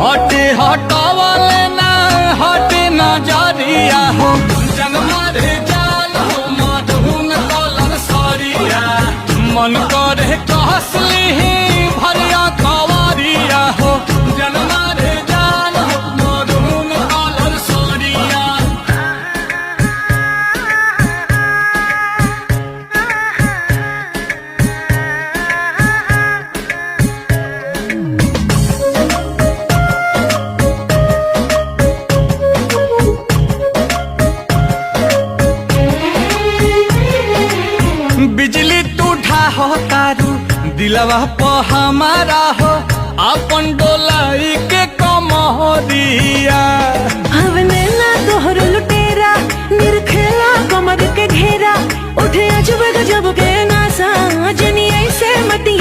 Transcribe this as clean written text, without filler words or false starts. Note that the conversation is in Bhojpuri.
हटे हटावले ना हटे नजरिया हो जंग मारे जान हो मधुन कलर सरिया मन करे कहसली भरिया कवरिया हो जंग मारे जान हो मधुन कलर सरिया। बिजली टूठा हो तारू दिलवा प हमारा हो अपन डोलाई के कमरिया हवने ना तोहर लुटेरा निरखेला कमर के घेरा उठे अजब गजब के नासा जनी ऐसे मती